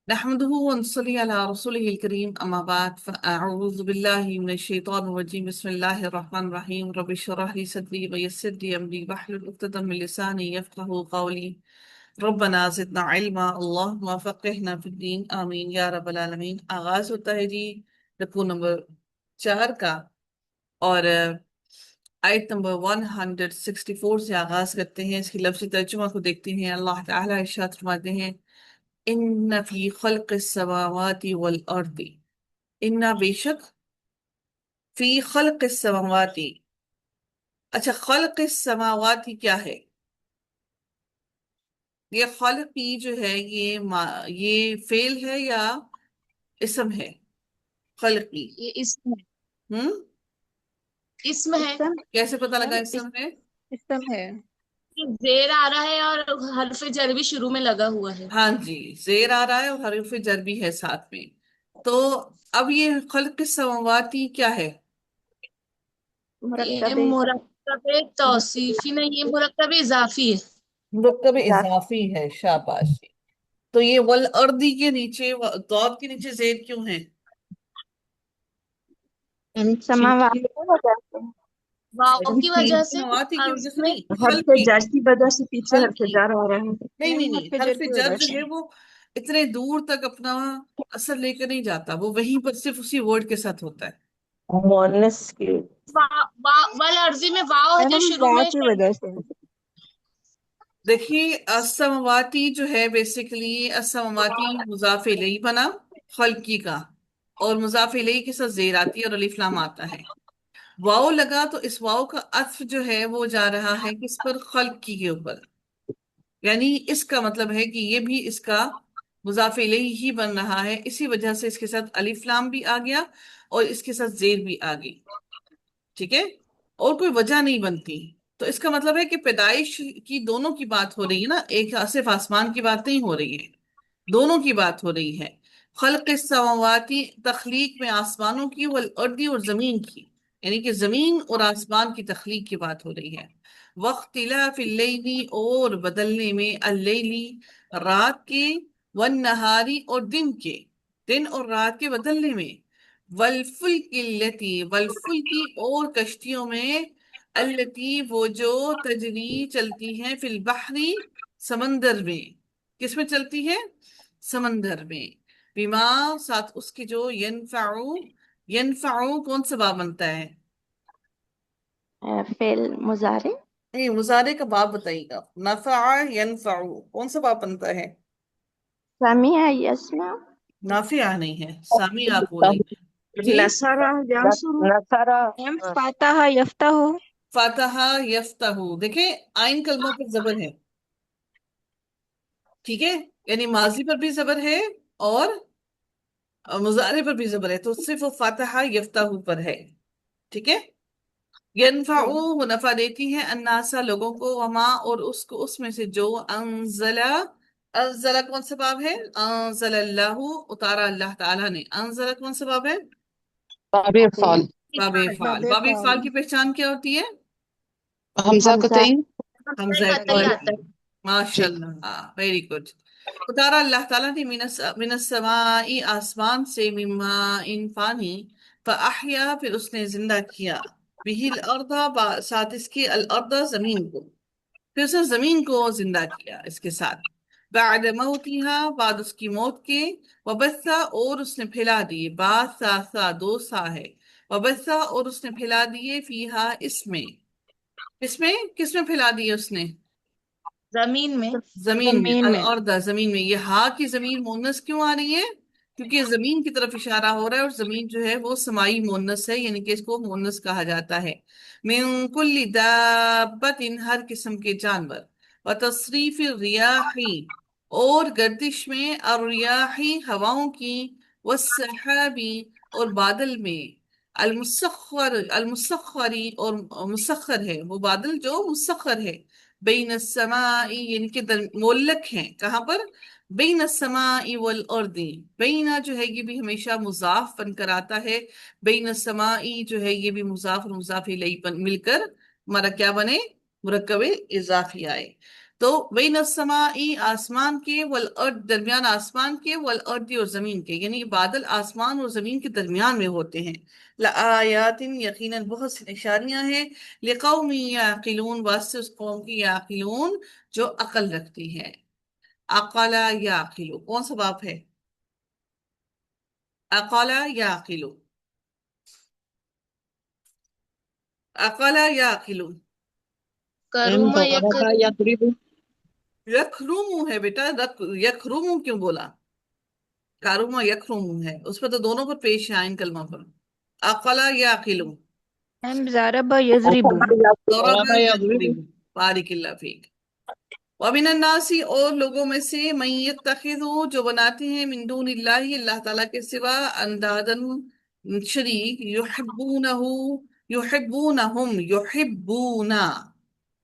نحمده ونصلي على رسوله الكريم أما بعد فأعوذ بالله من الشيطان الرجيم بسم الله الرحمن الرحيم رب اشرح لي صدري ويسر لي أمري واحلل عقدة من لساني يفقهوا قولي ربنا زدنا علما اللهم فقهنا في الدين آمين یا رب العالمین۔ آغاز ہوتا ہے جی رکوع نمبر 4 کا، اور آیت نمبر 164 سے آغاز کرتے ہیں۔ اس کی لفظی ترجمہ کو دیکھتے ہیں۔ اللہ تعالیٰ ارشاد فرماتے ہیں ان فی خلق السماوات والارض، ان بے شک، فی خلق السماوات، اچھا خلق السماوات کیا ہے؟ یہ خلقی جو ہے یہ فعل ہے یا اسم ہے؟ خلقی یہ اسم ہے، ہم اسم ہے۔ اسم کیسے پتہ لگا میم اسم ہے؟ اسم ہے۔ زیر آ رہا ہے اور حرف جر بھی شروع میں لگا ہوا ہے۔ ہاں جی، زیر آ رہا ہے اور حرف جر بھی ہے ساتھ میں۔ تو اب یہ خلق السماواتی کیا ہے؟ یہ مرکب مرکب توصیفی نہیں، یہ مرکب اضافی ہے۔ مرکب اضافی، اضافی ہے، شاباش۔ تو یہ والارضی کے نیچے ضاد کے نیچے زیر کیوں ہے؟ سماوات کی وجہ سے، واؤ کی وجہ سے سماواتی کی وجہ عرض سے میں نہیں، حرف خلقی، جر کی وجہ سے پیچھے حرف خلقی، جر آ رہا ہے۔ نہیں نہیں نہیں، حرف جر حرف کی جر وجہ جو سے۔ ہے وہ اتنے دور تک اپنا اثر لے کر نہیں جاتا، وہ وہیں پر صرف اسی ورڈ کے ساتھ ہوتا ہے۔ مؤنث کی والارضی میں واؤ ہے جو میڈم شروع واو میں کی وجہ سے۔ دیکھیے السماواتی جو ہے بیسیکلی السماواتی مضاف الیہ بنا خلقی کا، اور مضاف الیہ کے ساتھ زیر آتی ہے اور الف لام آتا ہے۔ واؤ لگا تو اس واؤ کا عطف جو ہے وہ جا رہا ہے کس پر؟ خلقی کے اوپر، یعنی اس کا مطلب ہے کہ یہ بھی اس کا مضاف الیہ ہی بن رہا ہے، اسی وجہ سے اس کے ساتھ الف لام بھی آ گیا اور اس کے ساتھ زیر بھی آ گئی، ٹھیک ہے؟ اور کوئی وجہ نہیں بنتی۔ تو اس کا مطلب ہے کہ پیدائش کی دونوں کی بات ہو رہی ہے نا، ایک صرف آسمان کی بات نہیں ہو رہی ہے، دونوں کی بات ہو رہی ہے۔ خلق السماواتی، تخلیق میں آسمانوں کی، والارضی اور زمین کی، یعنی کہ زمین اور آسمان کی تخلیق کی بات ہو رہی ہے۔ واختلاف اللیل، اور بدلنے میں، اللیلی رات کے، والنہاری اور دن کے، دن اور رات کے بدلنے میں، والفلک التی، والفلکی اور کشتیوں میں، التی وہ جو، تجری چلتی ہیں، فی البحری سمندر میں، کس میں چلتی ہے؟ سمندر میں، بما ساتھ اس کے جو، ینفعو، ینفعو کون سا باب بنتا ہے؟ فعل مضارع، نہیں، مضارع کا باب بتائیے گا۔ نفع ینفعو کون سا باب بنتا ہے؟ سمیع یسمع، نافعہ نہیں ہے، سامع آپ بولیں گے جی۔ نصارہ ینصر، نصارہ، ایم فاتح یفتح، فاتح یفتح، دیکھیں آئین کلمہ پر زبر ہے، ٹھیک ہے؟ یعنی ماضی پر بھی زبر ہے اور مضارع پر بھی زبر ہے، تو صرف وہ فاتح یفتح پر ہے، ٹھیک ہے؟ ینفعو وہ نفع دیتی ہے، الناسا لوگوں کو، وما اور اس کو، اس میں سے جو، انزلہ، انزلہ کون سا باب ہے؟ انزل اللہ، اتارا اللہ تعالیٰ نے، انزلہ کون سا باب ہے؟ باب افعال، باب افعال۔ باب باب افعال فعل، کی پہچان کیا ہوتی ہے؟ حمزہ حمزہ، قطعی، حمزہ قطعی آتا قطعی، ہے۔ ماشاء ٹھیک۔ اللہ، ویری گڈ۔ اتارا اللہ تعالیٰ نے، من السماء آسمان سے، من ماء پانی، فاحیا پھر اس نے زندہ کیا، بہ الارض ساتھ اس کے، الارض زمین کو، پھر اس نے زمین کو زندہ کیا اس کے ساتھ، بعد موتها بعد اس کی موت کے، وبثا اور اس نے پھیلا دیے، باسا سا دو سا ہے، وبثا اور اس نے پھیلا دیے، فیہا اس میں کس میں پھیلا دیے اس نے؟ زمین میں، زمین میں، زمین میں، الارض زمین میں۔ یہ ہا کی ضمیر مونس کیوں آ رہی ہے؟ کیونکہ یہ زمین کی طرف اشارہ ہو رہا ہے، اور زمین جو ہے وہ سمائی مونس ہے، یعنی کہ اس کو مونس کہا جاتا ہے۔ من کل دابت، ہر قسم کے جانور، وتصریف الریاح اور گردش میں، الریاح ہواؤں کی، والسحابی اور بادل میں، المسخری اور مسخر ہے وہ بادل جو مسخر ہے، بین السماء یعنی کہ مولک ہیں کہاں پر؟ بین السماء والارض، بینا جو ہے یہ بھی ہمیشہ مضاف بن کر آتا ہے، بین السماء جو ہے یہ بھی مضاف اور مضاف الیہ مل کر ہمارا کیا بنے؟ مرکب اضافی آئے۔ تو بین السمائی آسمان کے، والارض درمیان آسمان کے، والارض اور زمین کے، یعنی بادل آسمان اور زمین کے درمیان میں ہوتے ہیں، لآیات یقیناً بہت سی نشانیاں ہیں، لقوم یعقلون واسطے اس قوم کی، یعقلون جو عقل رکھتی ہے۔ عقل یعقلو کون سا باب ہے؟ عقل یعقلو، عقل یعقلو، میم کروما یک ضرب یضرب، یکرمو ہے بیٹا، یکرمو کیوں بولا؟ کاروما یکرمو ہے، اس پہ تو دونوں پر پیش ہے آئین کلمہ پر۔ عقل یعقلو، میم ضرب یضرب، ضرب ضرب یضرب، یضرب، بارک اللہ فیک۔ وَمِنَ النَّاسِ اور لوگوں میں سے مَن يَتَّخِذُ جو بناتے ہیں من دون اللہ اللہ تعالیٰ کے سوا اندادن شریک، یحبونہم یحبونا،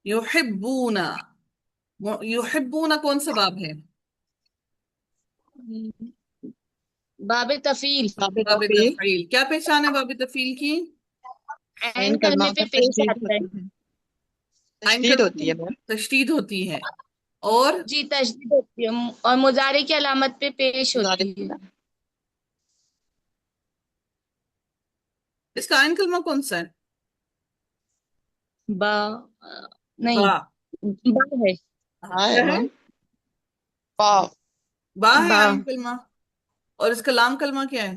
یحبونا، یحبونا کون سا باب ہے؟ باب تفیل، باب باب تفعیل، تفعیل۔ کیا پہچان ہے باب تفعیل کی؟ عین عین کلمے کلمہ پہ پر پیش تشدید آتا ہے۔ ہوتی ہے، عین تشدید کلمہ ہوتی ہے میم، پر تشدید ہوتی ہے، اور جی تشدید ہوتی ہے، اور مضارع کی علامت پہ پیش مضارع ہوتی کی ہے۔ علامت۔ اس کا عین کلمہ کون سا ہے؟ با نہیں، با، با ہے۔ ہاں ہے کیا ہے؟ میم، واو، با ہے با، عین کلمہ، اور اس کا لام کلمہ کیا ہے؟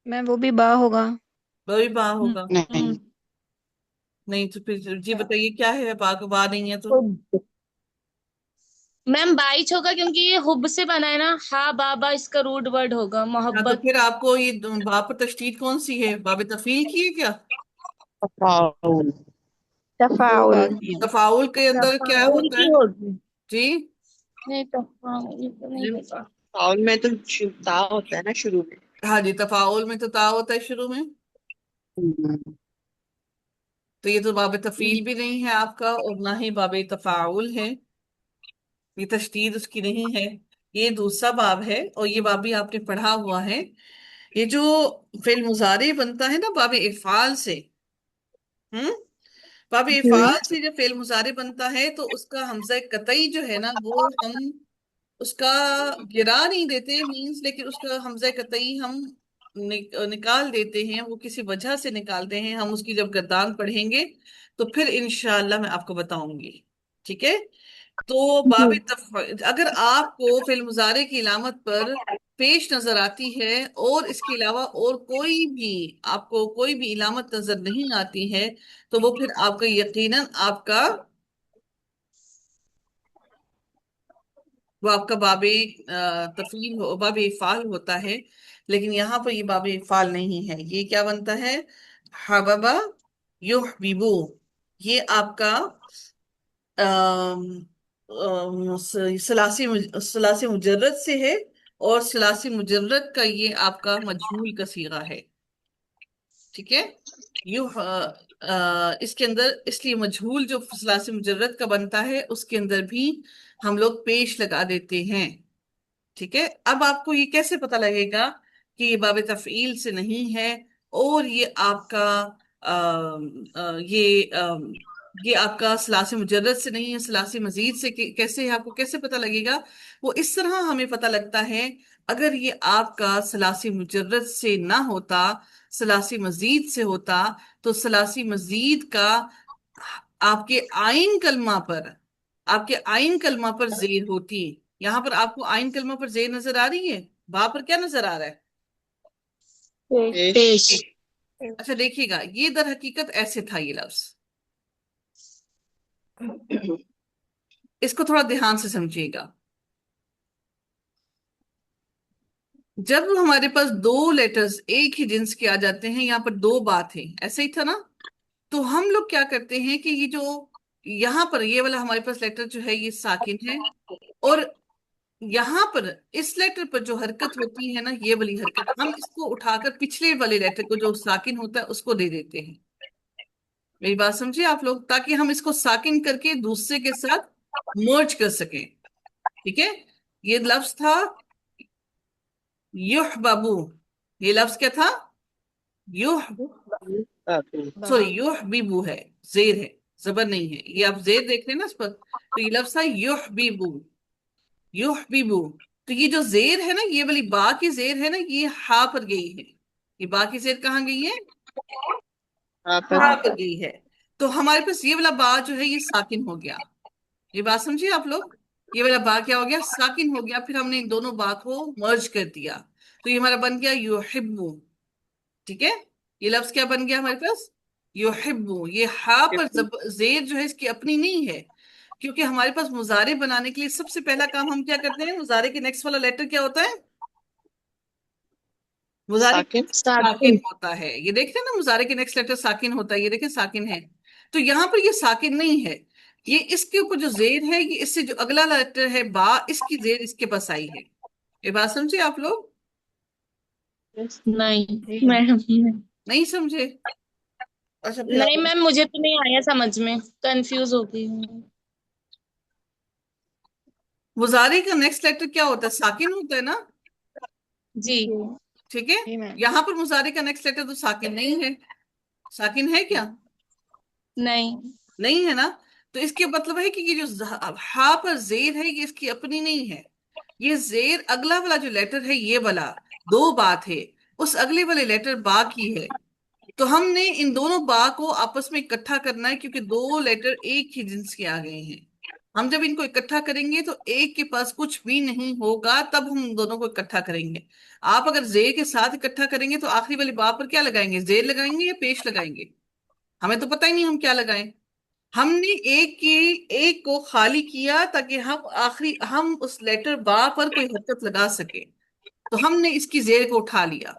میم وہ بھی با ہوگا۔ وہی با ہوگا۔ نہیں، نہیں تو پھر جی بتائیے کیا ہے، با کو با نہیں ہے تو؟ میم بائچ ہوگا کیونکہ یہ حب سے بنا ہے نا، ہا بابا اس کا روٹ ورڈ ہوگا، ہاں تو محبت۔ پھر آپ کو یہ با پر تشدید کون سی ہے؟ باب تفعیل کی ہے کیا؟ تفاعل، دو تفاعل، باقی ہیں، تفاعل کے اندر کیا تفاعل ہوتا کی ہے؟ ہوگی، جی نہیں تفاعل تو نہیں پتا۔ تفاعل میں تو تا ہوتا ہے نا شروع میں۔ ہاں جی، تفاعل میں تو تا ہوتا ہے شروع میں، تو یہ تو باب تفعیل بھی نہیں ہے آپ کا، اور نہ ہی باب تفاعل ہے، یہ تشدید اس کی نہیں ہے، یہ دوسرا باب ہے، اور یہ باب بھی آپ نے پڑھا ہوا ہے۔ یہ جو فعل مضارع بنتا ہے نا باب افعال سے، ہم باب افعال سے جو فعل مضارع بنتا ہے تو اس کا حمزہ قطعی جو ہے نا وہ ہم اس کا گرا نہیں دیتے مینز، لیکن اس کا حمزہ قطعی ہم نکال دیتے ہیں، وہ کسی وجہ سے نکالتے ہیں، ہم اس کی جب گردان پڑھیں گے تو پھر انشاءاللہ میں آپ کو بتاؤں گی، ٹھیک ہے؟ تو اگر آپ کو فعل مضارع کی علامت پر پیش نظر آتی ہے اور اس کے علاوہ اور کوئی بھی آپ کو کوئی بھی علامت نظر نہیں آتی ہے تو وہ پھر آپ کا یقیناً آپ کا باب تفعیل باب افعال ہوتا ہے، لیکن یہاں پر یہ باب افعال نہیں ہے، یہ کیا بنتا ہے؟ حببا یحببو، یہ آپ کا ثلاثی مجرد سے ہے، اور ثلاثی مجرد کا یہ آپ کا مجہول کا صیغہ ہے، ٹھیک ہے؟ یو اس کے اندر اس لیے مجہول جو ثلاثی مجرد کا بنتا ہے اس کے اندر بھی ہم لوگ پیش لگا دیتے ہیں، ٹھیک ہے؟ اب آپ کو یہ کیسے پتہ لگے گا کہ یہ باب تفعیل سے نہیں ہے، اور یہ آپ کا یہ آپ کا ثلاثی مجرد سے نہیں ہے، ثلاثی مزید سے کیسے ہے، آپ کو کیسے پتہ لگے گا؟ وہ اس طرح ہمیں پتہ لگتا ہے، اگر یہ آپ کا ثلاثی مجرد سے نہ ہوتا، ثلاثی مزید سے ہوتا، تو ثلاثی مزید کا آپ کے آئین کلمہ پر زیر ہوتی۔ یہاں پر آپ کو آئین کلمہ پر زیر نظر آ رہی ہے، با پر کیا نظر آ رہا ہے؟ پیش، اچھا دیکھیے گا، یہ در حقیقت ایسے تھا یہ لفظ، اس کو تھوڑا دھیان سے سمجھیے گا۔ جب ہمارے پاس دو لیٹرز ایک ہی جنس کے آ جاتے ہیں، یہاں پر دو بات ہیں، ایسے ہی تھا نا، تو ہم لوگ کیا کرتے ہیں کہ یہ جو یہاں پر یہ والا ہمارے پاس لیٹر جو ہے یہ ساکن ہے، اور یہاں پر اس لیٹر پر جو حرکت ہوتی ہے نا یہ والی حرکت، ہم اس کو اٹھا کر پچھلے والے لیٹر کو جو ساکن ہوتا ہے اس کو دے دیتے ہیں، میری بات سمجھے آپ لوگ، تاکہ ہم اس کو ساکن کر کے دوسرے کے ساتھ مرج کر سکیں، ٹھیک ہے؟ یہ لفظ تھا یحببو، یہ لفظ کیا تھا؟ یح با، سوری یحببو ہے، زیر ہے، زبر نہیں ہے. یہ آپ زیر دیکھ رہے ہیں نا اس پر, تو یہ لفظ ہے یحببو. یحببو. تو یہ جو زیر ہے نا, یہ والی با کی زیر ہے نا, یہ ہا پر گئی ہے. یہ با کی زیر کہاں گئی ہے؟ ہا پر گئی ہے. تو ہمارے پاس یہ والا با جو ہے یہ ساکن ہو گیا. یہ بات سمجھیے آپ لوگ, یہ والا با کیا ہو گیا؟ ساکن ہو گیا. پھر ہم نے ان دونوں با کو مرج کر دیا, تو یہ ہمارا بن گیا یحبو. ٹھیک ہے, یہ لفظ کیا بن گیا ہمارے پاس؟ یحبو. یہ ہا پر زیر جو ہے اس کی اپنی نہیں ہے, کیونکہ ہمارے پاس مضارع بنانے کے لیے سب سے پہلا کام ہم کیا کرتے ہیں؟ مضارع کے نیکسٹ والا لیٹر کیا ہوتا ہے؟ مضارع ساکن. ساکن ہوتا ہے. یہ دیکھ رہے ہیں نا, مضارع کے نیکسٹ لیٹر ساکن ہوتا ہے. یہ دیکھیں ساکن ہے. تو یہاں پر یہ ساکن نہیں ہے, یہ اس کے اوپر جو زیر ہے, یہ اس سے جو اگلا لیٹر ہے با, اس کی زیر اس کے پاس آئی ہے. یہ بات سمجھے آپ لوگ؟ نہیں جی میم. نہیں سمجھے؟ اچھا پھر نہیں آپ میم, مجھے تو نہیں آیا سمجھ میں, کنفیوز ہو گئی ہوں. مضارع کا نیکسٹ لیٹر کیا ہوتا ہے؟ ساکن ہوتا ہے نا. جی. ٹھیک ہے, جی میم. یہاں پر مضارع کا نیکسٹ لیٹر تو ساکن نہیں ہے. ساکن ہے کیا؟ نہیں. نہیں ہے نا. تو اس کے مطلب ہے کہ یہ جو ہا پر زیر ہے, یہ اس کی اپنی نہیں ہے. یہ زیر اگلا والا جو لیٹر ہے, یہ والا دو بات ہے, اس اگلے والے لیٹر با کی ہے. تو ہم نے ان دونوں با کو آپس میں اکٹھا کرنا ہے, کیونکہ دو لیٹر ایک ہی جنس کے آ گئے ہیں. ہم جب ان کو اکٹھا کریں گے تو ایک کے پاس کچھ بھی نہیں ہوگا, تب ہم ان دونوں کو اکٹھا کریں گے. آپ اگر زیر کے ساتھ اکٹھا کریں گے تو آخری والی با پر کیا لگائیں گے؟ زیر لگائیں گے یا پیش لگائیں گے؟ ہمیں تو پتہ ہی نہیں ہم کیا لگائیں. ہم نے ایک کو خالی کیا تاکہ ہم اس لیٹر با پر کوئی حرکت لگا سکے. تو ہم نے اس کی زیر کو اٹھا لیا.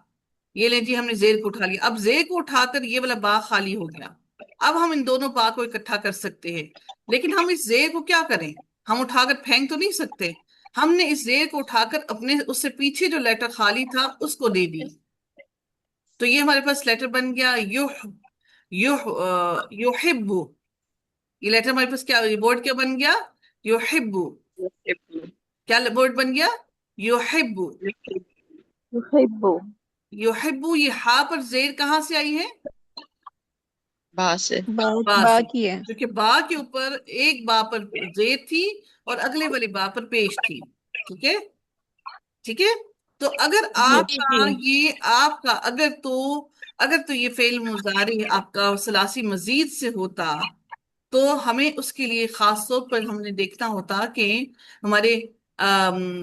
یہ لیں جی, ہم نے زیر کو اٹھا لیا. اب زیر کو اٹھا کر یہ والا با خالی ہو گیا. اب ہم ان دونوں با کو اکٹھا کر سکتے ہیں. لیکن ہم اس زیر کو کیا کریں؟ ہم اٹھا کر پھینک تو نہیں سکتے. ہم نے اس زیر کو اٹھا کر اپنے اس سے پیچھے جو لیٹر خالی تھا اس کو دے دی. تو یہ ہمارے پاس لیٹر بن گیا یحبو. یہ لیٹر ہمارے پاس کیا, یہ ورڈ کیا بن گیا؟ یحبو. کیا ورڈ بن گیا؟ یحبو. يحب یحبو. یہ ہا پر زیر کہاں سے آئی ہے؟ با سے. با با سے. کی ہے. کیونکہ با کے اوپر ایک با پر زیر تھی اور اگلے والے با پر پیش تھی. ٹھیک ہے, ٹھیک ہے. تو اگر جی. آپ کا اگر تو یہ فعل مضارع آپ کا ثلاثی مزید سے ہوتا, تو ہمیں اس کے لیے خاص طور پر ہم نے دیکھنا ہوتا کہ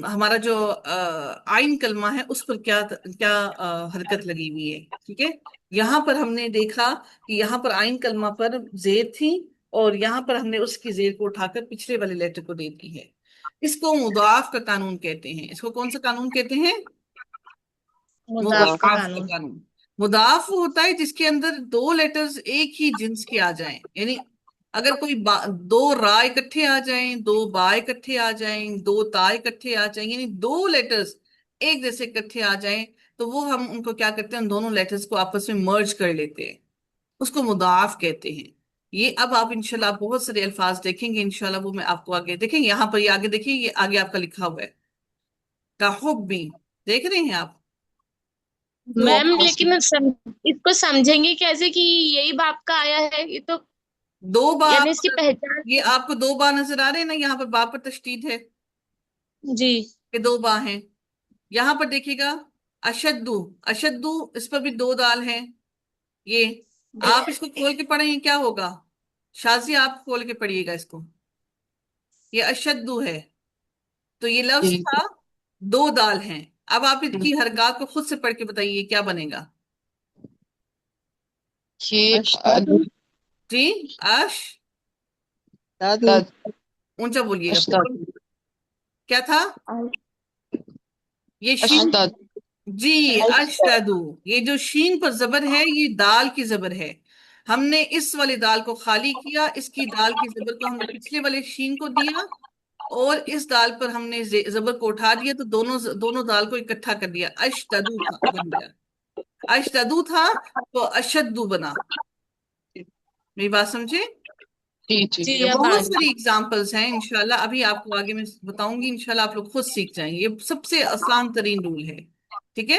ہمارا جو آئین کلمہ ہے اس پر کیا کیا حرکت لگی ہوئی ہے. ٹھیک ہے, یہاں پر ہم نے دیکھا کہ یہاں پر آئین کلمہ پر زیر تھی, اور یہاں پر ہم نے اس کی زیر کو اٹھا کر پچھلے والے لیٹر کو دے دی ہے. اس کو مضاعف کا قانون کہتے ہیں. اس کو کون سا قانون کہتے ہیں؟ مضاف کا مضاعف کا قانون. قانون. مضاف وہ ہوتا ہے جس کے اندر دو لیٹرز ایک ہی جنس کے آ جائیں. یعنی اگر کوئی دو را اکٹھے آ جائیں, دو با اکٹھے آ جائیں, دو تا اکٹھے آ جائیں, یعنی دو لیٹرز ایک جیسے اکٹھے آ جائیں, تو وہ ہم ان کو کیا کرتے ہیں؟ ان دونوں لیٹرز کو آپس میں مرج کر لیتے ہیں. اس کو مضاعف کہتے ہیں. یہ اب آپ انشاءاللہ بہت سارے الفاظ دیکھیں گے انشاءاللہ, وہ میں آپ کو آگے دیکھیں. یہاں پر یہ آگے دیکھیں, یہ آگے آپ کا لکھا ہوا ہے کحبی. دیکھ رہے ہیں آپ؟ تو میم لیکن اس کو سمجھیں گے کیسے کہ یہی باپ کا آیا ہے؟ یہ تو دو با یعنی اس کی پہچان. یہ آپ کو دو با نظر آ رہے ہیں نا, یہاں پر با پر تشدید ہے جی. کہ دو با ہیں. یہاں پر دیکھیے گا اشدو. اشدو, اس پر بھی دو دال ہیں. یہ آپ اس کو کھول کے پڑھیں, کیا ہوگا؟ شازی آپ کھول کے پڑھیے گا اس کو. یہ اشدو ہے, تو یہ لفظ تھا دو دال ہیں. اب آپ اس کی حرکات کو خود سے پڑھ کے بتائیے کیا بنے گا. أشهد جی, اش اشتد. اونچا بولیے گا. اشتد. کیا تھا یہ شین؟ اشتد. جی, اشتدو. یہ جو شین پر زبر ہے یہ دال کی زبر ہے. ہم نے اس والی دال کو خالی کیا, اس کی دال کی زبر کو ہم نے پچھلے والے شین کو دیا, اور اس دال پر ہم نے زبر کو اٹھا دیا, تو دونوں دال کو اکٹھا کر دیا. اشتدو تھا بن گیا. اشتدو تھا تو اشدو بنا. میری بات سمجھے؟ جی جی. جی اب بہت آگے. ساری اگزامپلس ہیں انشاءاللہ, ابھی آپ کو آگے میں بتاؤں گی. انشاءاللہ آپ لوگ خود سیکھ جائیں گے. یہ سب سے آسان ترین رول ہے. ٹھیک ہے,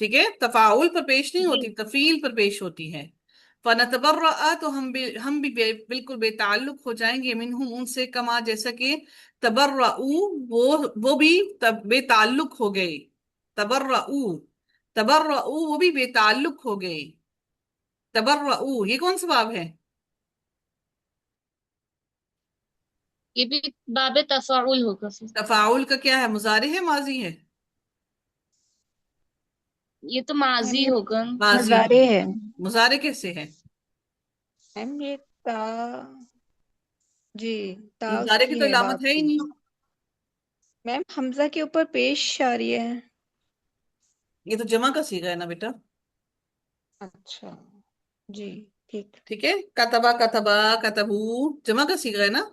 ٹھیک ہے، تفاعل پر پیش نہیں جی ہوتی، تفیل پر پیش ہوتی ہے. فنتبرأ تو ہم بھی بالکل بے تعلق ہو جائیں گے، منہم ان سے، کما جیسا کہ تبرؤ وہ بھی بے تعلق ہو گئے. تبرؤ تبرؤ وہ بھی بے تعلق ہو گئے. تبرؤ یہ کون سا باب ہے؟ یہ بھی باب تفاعل ہوگا پھر. تفاعل کا کیا ہے، مضارع ہے ماضی ہے؟ یہ تو میم ماضی یہ ہوگا. ماضی ہے. مضارع ہے. مضارع کیسے ہے؟ میم یہ تا، جی تا اس مضارع کی کی تو ہے علامت باپ ہے ہی کی. نہیں. میم حمزہ کے اوپر پیش آ رہی ہے. یہ تو جمع کا صیغہ ہے نا بیٹا. اچھا جی ٹھیک. ٹھیک ہے، کتبا کتبا کتبو جمع کا صیغہ ہے نا.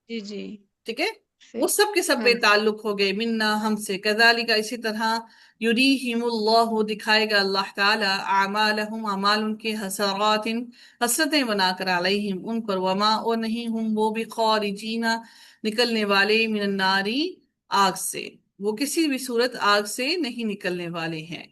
جی جی ٹھیک ہے، وہ صحیح. سب کے سب ہاں بے تعلق ہو گئے، منا ہم سے، کذالک اسی طرح، یریہم اللہ دکھائے گا اللہ تعالی، اعمالہم اعمال ان کے، حسرات حسرتیں بنا کر، علیہم ان پر، وما اور نہیں، ہم وہ بھی، خارجین نکلنے والے، من الناری آگ سے، وہ کسی بھی صورت آگ سے نہیں نکلنے والے ہیں.